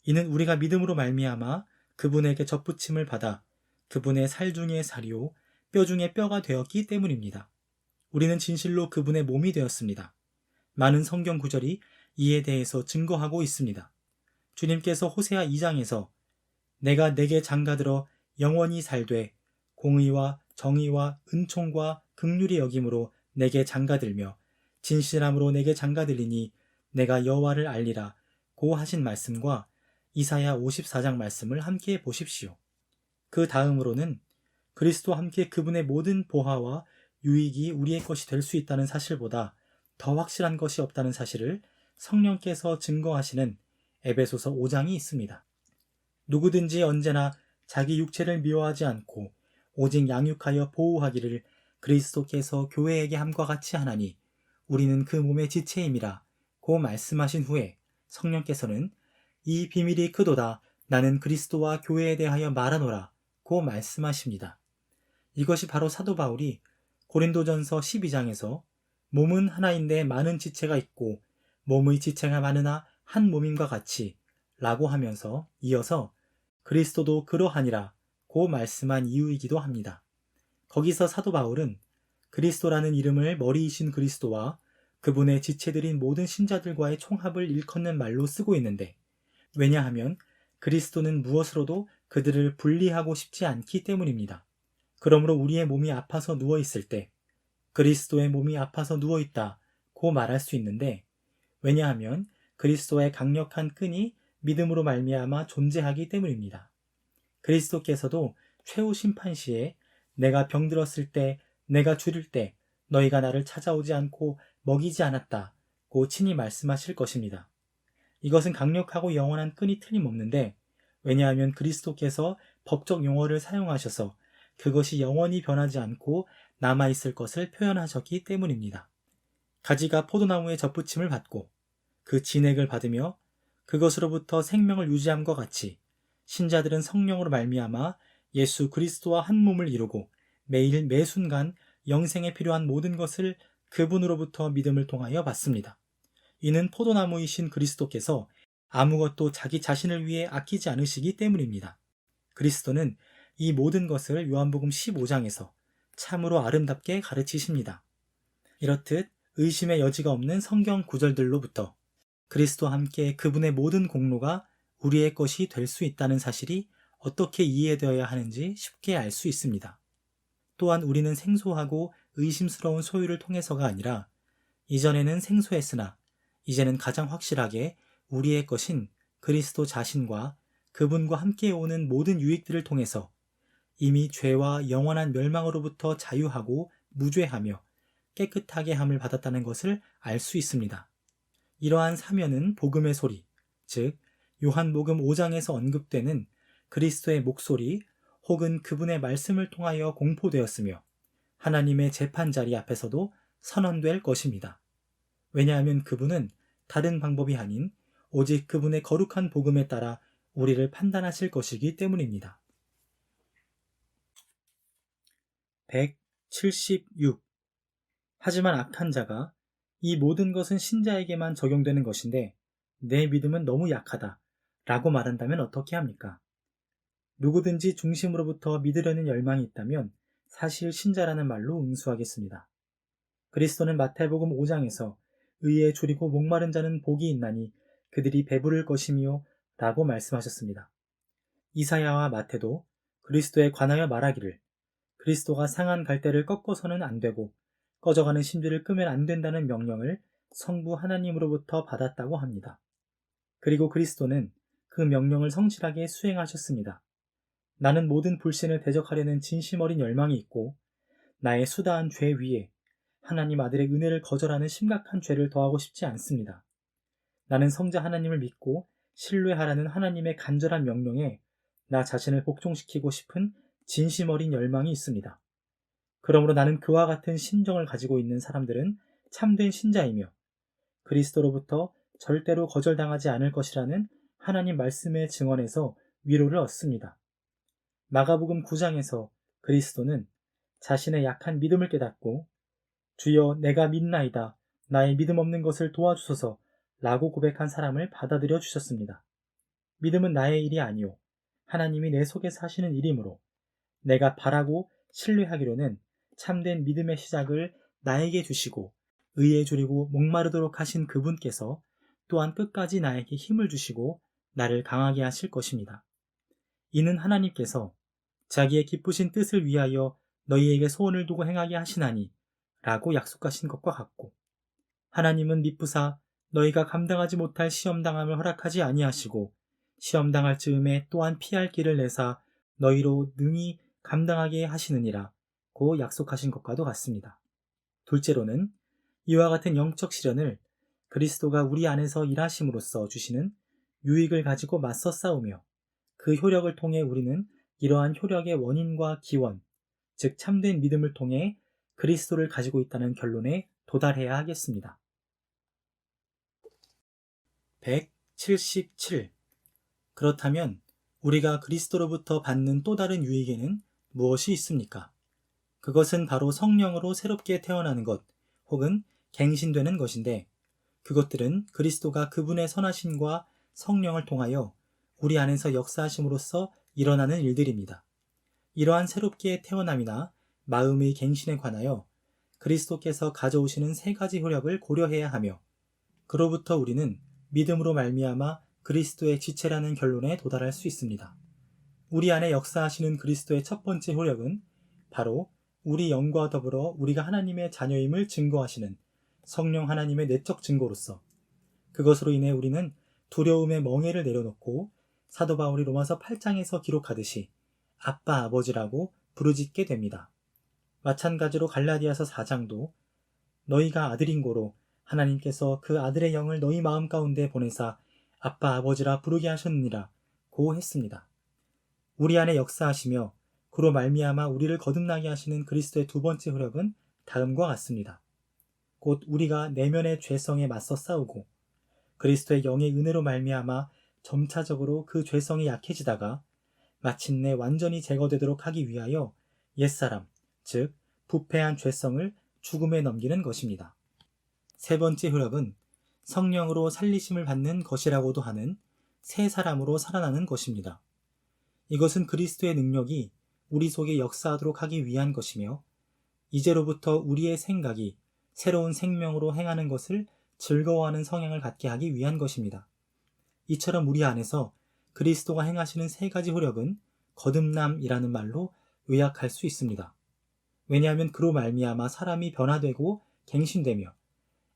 이는 우리가 믿음으로 말미암아 그분에게 접붙임을 받아 그분의 살 중의 살이요 뼈 중의 뼈가 되었기 때문입니다. 우리는 진실로 그분의 몸이 되었습니다. 많은 성경 구절이 이에 대해서 증거하고 있습니다. 주님께서 호세아 2장에서 내가 내게 장가들어 영원히 살되 공의와 정의와 은총과 긍휼이 여김으로 내게 장가들며 진실함으로 내게 장가들리니 내가 여호와를 알리라 고 하신 말씀과 이사야 54장 말씀을 함께 보십시오. 그 다음으로는 그리스도와 함께 그분의 모든 보화와 유익이 우리의 것이 될 수 있다는 사실보다 더 확실한 것이 없다는 사실을 성령께서 증거하시는 에베소서 5장이 있습니다. 누구든지 언제나 자기 육체를 미워하지 않고 오직 양육하여 보호하기를 그리스도께서 교회에게 함과 같이 하나니 우리는 그 몸의 지체임이라 고 말씀하신 후에 성령께서는 이 비밀이 크도다 나는 그리스도와 교회에 대하여 말하노라 고 말씀하십니다. 이것이 바로 사도 바울이 고린도전서 12장에서 몸은 하나인데 많은 지체가 있고 몸의 지체가 많으나 한 몸인과 같이 라고 하면서 이어서 그리스도도 그러하니라 고 말씀한 이유이기도 합니다. 거기서 사도 바울은 그리스도라는 이름을 머리이신 그리스도와 그분의 지체들인 모든 신자들과의 총합을 일컫는 말로 쓰고 있는데, 왜냐하면 그리스도는 무엇으로도 그들을 분리하고 싶지 않기 때문입니다. 그러므로 우리의 몸이 아파서 누워있을 때 그리스도의 몸이 아파서 누워있다 고 말할 수 있는데, 왜냐하면 그리스도의 강력한 끈이 믿음으로 말미암아 존재하기 때문입니다. 그리스도께서도 최후 심판 시에 내가 병들었을 때 내가 줄일 때 너희가 나를 찾아오지 않고 먹이지 않았다 고 친히 말씀하실 것입니다. 이것은 강력하고 영원한 끈이 틀림없는데, 왜냐하면 그리스도께서 법적 용어를 사용하셔서 그것이 영원히 변하지 않고 남아있을 것을 표현하셨기 때문입니다. 가지가 포도나무에 접붙임을 받고 그 진액을 받으며 그것으로부터 생명을 유지함과 같이 신자들은 성령으로 말미암아 예수 그리스도와 한 몸을 이루고 매일 매순간 영생에 필요한 모든 것을 그분으로부터 믿음을 통하여 받습니다. 이는 포도나무이신 그리스도께서 아무것도 자기 자신을 위해 아끼지 않으시기 때문입니다. 그리스도는 이 모든 것을 요한복음 15장에서 참으로 아름답게 가르치십니다. 이렇듯 의심의 여지가 없는 성경 구절들로부터 그리스도와 함께 그분의 모든 공로가 우리의 것이 될 수 있다는 사실이 어떻게 이해되어야 하는지 쉽게 알 수 있습니다. 또한 우리는 생소하고 의심스러운 소유를 통해서가 아니라 이전에는 생소했으나 이제는 가장 확실하게 우리의 것인 그리스도 자신과 그분과 함께 오는 모든 유익들을 통해서 이미 죄와 영원한 멸망으로부터 자유하고 무죄하며 깨끗하게 함을 받았다는 것을 알 수 있습니다. 이러한 사면은 복음의 소리, 즉 요한복음 5장에서 언급되는 그리스도의 목소리 혹은 그분의 말씀을 통하여 공포되었으며 하나님의 재판자리 앞에서도 선언될 것입니다. 왜냐하면 그분은 다른 방법이 아닌 오직 그분의 거룩한 복음에 따라 우리를 판단하실 것이기 때문입니다. 176. 하지만 악한 자가 이 모든 것은 신자에게만 적용되는 것인데 내 믿음은 너무 약하다 라고 말한다면 어떻게 합니까? 누구든지 중심으로부터 믿으려는 열망이 있다면 사실 신자라는 말로 응수하겠습니다. 그리스도는 마태복음 5장에서 의에 줄이고 목마른 자는 복이 있나니 그들이 배부를 것이며 라고 말씀하셨습니다. 이사야와 마태도 그리스도에 관하여 말하기를 그리스도가 상한 갈대를 꺾어서는 안 되고 꺼져가는 심지를 끄면 안 된다는 명령을 성부 하나님으로부터 받았다고 합니다. 그리고 그리스도는 그 명령을 성실하게 수행하셨습니다. 나는 모든 불신을 대적하려는 진심 어린 열망이 있고 나의 수다한 죄 위에 하나님 아들의 은혜를 거절하는 심각한 죄를 더하고 싶지 않습니다. 나는 성자 하나님을 믿고 신뢰하라는 하나님의 간절한 명령에 나 자신을 복종시키고 싶은 진심 어린 열망이 있습니다. 그러므로 나는 그와 같은 심정을 가지고 있는 사람들은 참된 신자이며 그리스도로부터 절대로 거절당하지 않을 것이라는 하나님 말씀의 증언에서 위로를 얻습니다. 마가복음 9장에서 그리스도는 자신의 약한 믿음을 깨닫고 주여 내가 믿나이다 나의 믿음 없는 것을 도와주소서 라고 고백한 사람을 받아들여 주셨습니다. 믿음은 나의 일이 아니오 하나님이 내 속에 사시는 일이므로 내가 바라고 신뢰하기로는 참된 믿음의 시작을 나에게 주시고 의에 줄이고 목마르도록 하신 그분께서 또한 끝까지 나에게 힘을 주시고 나를 강하게 하실 것입니다. 이는 하나님께서 자기의 기쁘신 뜻을 위하여 너희에게 소원을 두고 행하게 하시나니 라고 약속하신 것과 같고, 하나님은 미쁘사 너희가 감당하지 못할 시험당함을 허락하지 아니하시고 시험당할 즈음에 또한 피할 길을 내사 너희로 능히 감당하게 하시느니라 고 약속하신 것과도 같습니다. 둘째로는 이와 같은 영적 시련을 그리스도가 우리 안에서 일하심으로써 주시는 유익을 가지고 맞서 싸우며 그 효력을 통해 우리는 이러한 효력의 원인과 기원, 즉 참된 믿음을 통해 그리스도를 가지고 있다는 결론에 도달해야 하겠습니다. 177. 그렇다면 우리가 그리스도로부터 받는 또 다른 유익에는 무엇이 있습니까? 그것은 바로 성령으로 새롭게 태어나는 것 혹은 갱신되는 것인데, 그것들은 그리스도가 그분의 선하심과 성령을 통하여 우리 안에서 역사하심으로써 일어나는 일들입니다. 이러한 새롭게 태어남이나 마음의 갱신에 관하여 그리스도께서 가져오시는 세 가지 효력을 고려해야 하며, 그로부터 우리는 믿음으로 말미암아 그리스도의 지체라는 결론에 도달할 수 있습니다. 우리 안에 역사하시는 그리스도의 첫 번째 효력은 바로 우리 영과 더불어 우리가 하나님의 자녀임을 증거하시는 성령 하나님의 내적 증거로서, 그것으로 인해 우리는 두려움의 멍에를 내려놓고 사도 바울이 로마서 8장에서 기록하듯이 아빠 아버지라고 부르짖게 됩니다. 마찬가지로 갈라디아서 4장도 너희가 아들인고로 하나님께서 그 아들의 영을 너희 마음 가운데 보내사 아빠 아버지라 부르게 하셨느니라 고 했습니다. 우리 안에 역사하시며 그로 말미암아 우리를 거듭나게 하시는 그리스도의 두 번째 효력은 다음과 같습니다. 곧 우리가 내면의 죄성에 맞서 싸우고 그리스도의 영의 은혜로 말미암아 점차적으로 그 죄성이 약해지다가 마침내 완전히 제거되도록 하기 위하여 옛사람, 즉 부패한 죄성을 죽음에 넘기는 것입니다. 세 번째 효력은 성령으로 살리심을 받는 것이라고도 하는 새 사람으로 살아나는 것입니다. 이것은 그리스도의 능력이 우리 속에 역사하도록 하기 위한 것이며, 이제로부터 우리의 생각이 새로운 생명으로 행하는 것을 즐거워하는 성향을 갖게 하기 위한 것입니다. 이처럼 우리 안에서 그리스도가 행하시는 세 가지 효력은 거듭남이라는 말로 요약할 수 있습니다. 왜냐하면 그로 말미암아 사람이 변화되고 갱신되며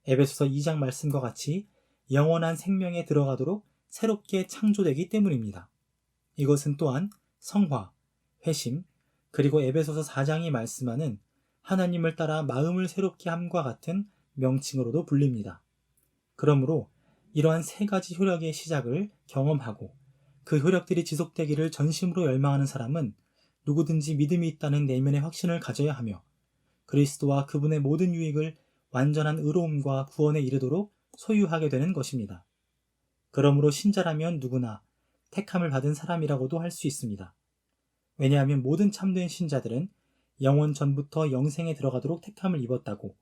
에베소서 2장 말씀과 같이 영원한 생명에 들어가도록 새롭게 창조되기 때문입니다. 이것은 또한 성화, 회심, 그리고 에베소서 4장이 말씀하는 하나님을 따라 마음을 새롭게 함과 같은 명칭으로도 불립니다. 그러므로 이러한 세 가지 효력의 시작을 경험하고 그 효력들이 지속되기를 전심으로 열망하는 사람은 누구든지 믿음이 있다는 내면의 확신을 가져야 하며 그리스도와 그분의 모든 유익을 완전한 의로움과 구원에 이르도록 소유하게 되는 것입니다. 그러므로 신자라면 누구나 택함을 받은 사람이라고도 할 수 있습니다. 왜냐하면 모든 참된 신자들은 영원 전부터 영생에 들어가도록 택함을 입었다고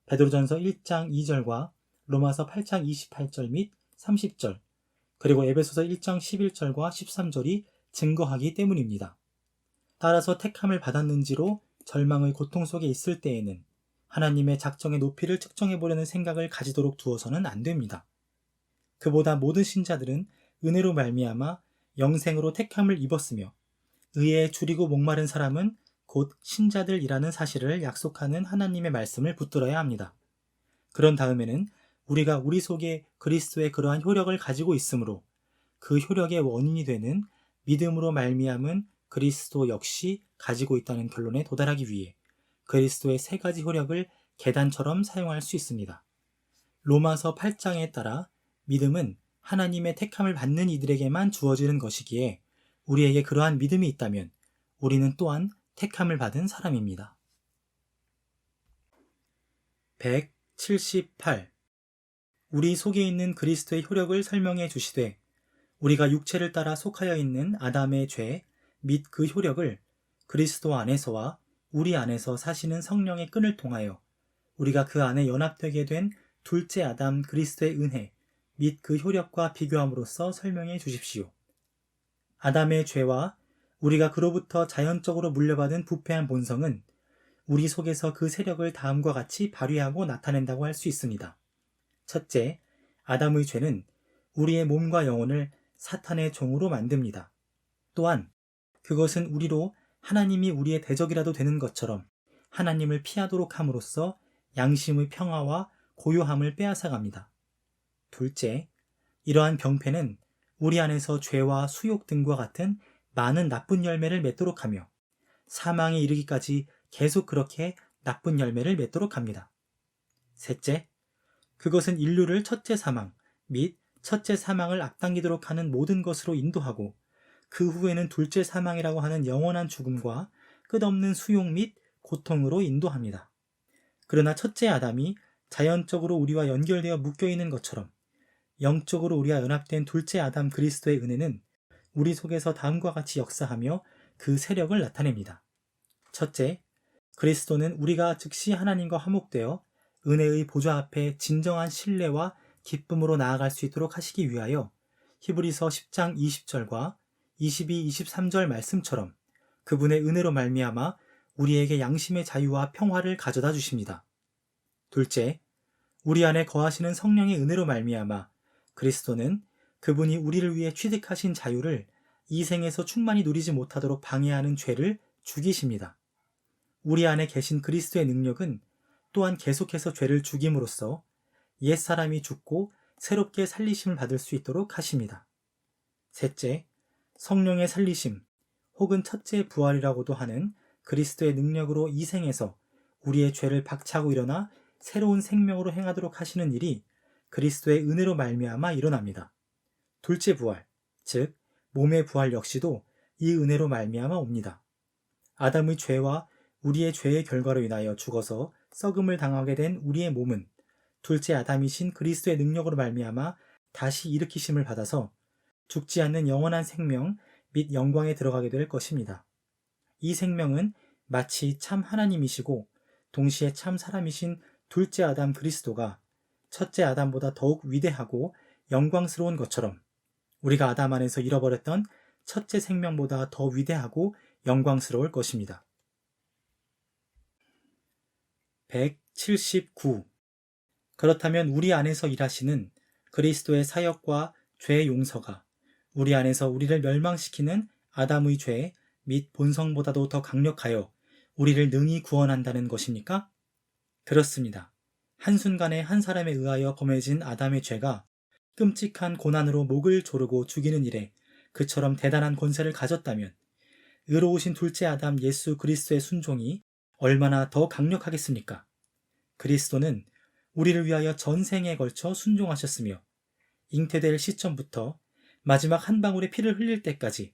베드로전서 1장 2절과 로마서 8장 28절 및 30절, 그리고 에베소서 1장 11절과 13절이 증거하기 때문입니다. 따라서 택함을 받았는지로 절망의 고통 속에 있을 때에는 하나님의 작정의 높이를 측정해보려는 생각을 가지도록 두어서는 안 됩니다. 그보다 모든 신자들은 은혜로 말미암아 영생으로 택함을 입었으며 의에 줄이고 목마른 사람은 곧 신자들이라는 사실을 약속하는 하나님의 말씀을 붙들어야 합니다. 그런 다음에는 우리가 우리 속에 그리스도의 그러한 효력을 가지고 있으므로 그 효력의 원인이 되는 믿음으로 말미암은 그리스도 역시 가지고 있다는 결론에 도달하기 위해 그리스도의 세 가지 효력을 계단처럼 사용할 수 있습니다. 로마서 8장에 따라 믿음은 하나님의 택함을 받는 이들에게만 주어지는 것이기에 우리에게 그러한 믿음이 있다면 우리는 또한 택함을 받은 사람입니다. 178. 우리 속에 있는 그리스도의 효력을 설명해 주시되 우리가 육체를 따라 속하여 있는 아담의 죄 및 그 효력을 그리스도 안에서와 우리 안에서 사시는 성령의 끈을 통하여 우리가 그 안에 연합되게 된 둘째 아담 그리스도의 은혜 및 그 효력과 비교함으로써 설명해 주십시오. 아담의 죄와 우리가 그로부터 자연적으로 물려받은 부패한 본성은 우리 속에서 그 세력을 다음과 같이 발휘하고 나타낸다고 할 수 있습니다. 첫째, 아담의 죄는 우리의 몸과 영혼을 사탄의 종으로 만듭니다. 또한 그것은 우리로 하나님이 우리의 대적이라도 되는 것처럼 하나님을 피하도록 함으로써 양심의 평화와 고요함을 빼앗아갑니다. 둘째, 이러한 병폐는 우리 안에서 죄와 수욕 등과 같은 많은 나쁜 열매를 맺도록 하며 사망에 이르기까지 계속 그렇게 나쁜 열매를 맺도록 합니다. 셋째, 그것은 인류를 첫째 사망 및 첫째 사망을 앞당기도록 하는 모든 것으로 인도하고 그 후에는 둘째 사망이라고 하는 영원한 죽음과 끝없는 수욕 및 고통으로 인도합니다. 그러나 첫째 아담이 자연적으로 우리와 연결되어 묶여있는 것처럼 영적으로 우리와 연합된 둘째 아담 그리스도의 은혜는 우리 속에서 다음과 같이 역사하며 그 세력을 나타냅니다. 첫째, 그리스도는 우리가 즉시 하나님과 화목되어 은혜의 보좌 앞에 진정한 신뢰와 기쁨으로 나아갈 수 있도록 하시기 위하여 히브리서 10장 20절과 22, 23절 말씀처럼 그분의 은혜로 말미암아 우리에게 양심의 자유와 평화를 가져다 주십니다. 둘째, 우리 안에 거하시는 성령의 은혜로 말미암아 그리스도는 그분이 우리를 위해 취득하신 자유를 이 생에서 충만히 누리지 못하도록 방해하는 죄를 죽이십니다. 우리 안에 계신 그리스도의 능력은 또한 계속해서 죄를 죽임으로써 옛사람이 죽고 새롭게 살리심을 받을 수 있도록 하십니다. 셋째, 성령의 살리심 혹은 첫째 부활이라고도 하는 그리스도의 능력으로 이 생에서 우리의 죄를 박차고 일어나 새로운 생명으로 행하도록 하시는 일이 그리스도의 은혜로 말미암아 일어납니다. 둘째 부활, 즉 몸의 부활 역시도 이 은혜로 말미암아 옵니다. 아담의 죄와 우리의 죄의 결과로 인하여 죽어서 썩음을 당하게 된 우리의 몸은 둘째 아담이신 그리스도의 능력으로 말미암아 다시 일으키심을 받아서 죽지 않는 영원한 생명 및 영광에 들어가게 될 것입니다. 이 생명은 마치 참 하나님이시고 동시에 참 사람이신 둘째 아담 그리스도가 첫째 아담보다 더욱 위대하고 영광스러운 것처럼 우리가 아담 안에서 잃어버렸던 첫째 생명보다 더 위대하고 영광스러울 것입니다. 179. 그렇다면 우리 안에서 일하시는 그리스도의 사역과 죄의 용서가 우리 안에서 우리를 멸망시키는 아담의 죄 및 본성보다도 더 강력하여 우리를 능히 구원한다는 것입니까? 그렇습니다. 한순간에 한 사람에 의하여 범해진 아담의 죄가 끔찍한 고난으로 목을 조르고 죽이는 일에 그처럼 대단한 권세를 가졌다면 의로우신 둘째 아담 예수 그리스도의 순종이 얼마나 더 강력하겠습니까? 그리스도는 우리를 위하여 전생에 걸쳐 순종하셨으며 잉태될 시점부터 마지막 한 방울의 피를 흘릴 때까지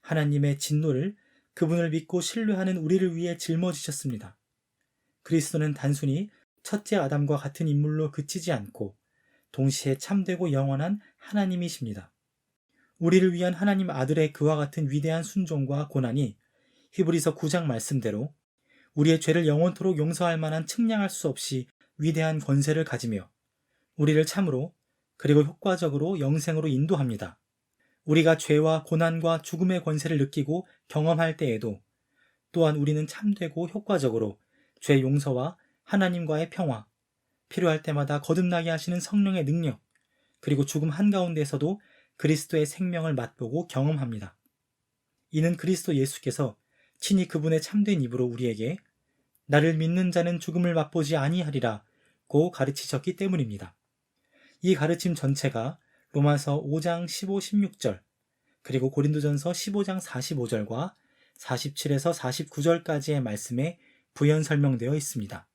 하나님의 진노를 그분을 믿고 신뢰하는 우리를 위해 짊어지셨습니다. 그리스도는 단순히 첫째 아담과 같은 인물로 그치지 않고 동시에 참되고 영원한 하나님이십니다. 우리를 위한 하나님 아들의 그와 같은 위대한 순종과 고난이 히브리서 9장 말씀대로 우리의 죄를 영원토록 용서할 만한 측량할 수 없이 위대한 권세를 가지며 우리를 참으로 그리고 효과적으로 영생으로 인도합니다. 우리가 죄와 고난과 죽음의 권세를 느끼고 경험할 때에도 또한 우리는 참되고 효과적으로 죄 용서와 하나님과의 평화, 필요할 때마다 거듭나게 하시는 성령의 능력, 그리고 죽음 한가운데에서도 그리스도의 생명을 맛보고 경험합니다. 이는 그리스도 예수께서 친히 그분의 참된 입으로 우리에게 나를 믿는 자는 죽음을 맛보지 아니하리라 고 가르치셨기 때문입니다. 이 가르침 전체가 로마서 5장 15, 16절 그리고 고린도전서 15장 45절과 47에서 49절까지의 말씀에 부연 설명되어 있습니다.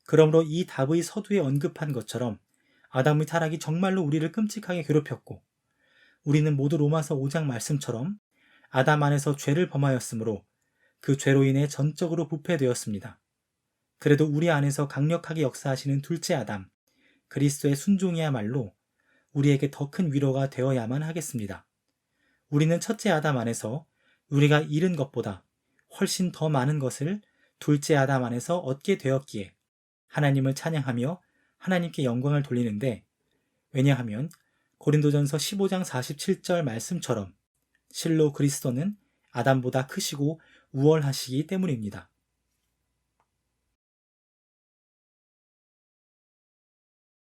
그러므로 이 답의 서두에 언급한 것처럼 아담의 타락이 정말로 우리를 끔찍하게 괴롭혔고 우리는 모두 로마서 5장 말씀처럼 아담 안에서 죄를 범하였으므로 그 죄로 인해 전적으로 부패되었습니다. 그래도 우리 안에서 강력하게 역사하시는 둘째 아담, 그리스도의 순종이야말로 우리에게 더 큰 위로가 되어야만 하겠습니다. 우리는 첫째 아담 안에서 우리가 잃은 것보다 훨씬 더 많은 것을 둘째 아담 안에서 얻게 되었기에 하나님을 찬양하며 하나님께 영광을 돌리는데, 왜냐하면 고린도전서 15장 47절 말씀처럼 실로 그리스도는 아담보다 크시고 우월하시기 때문입니다.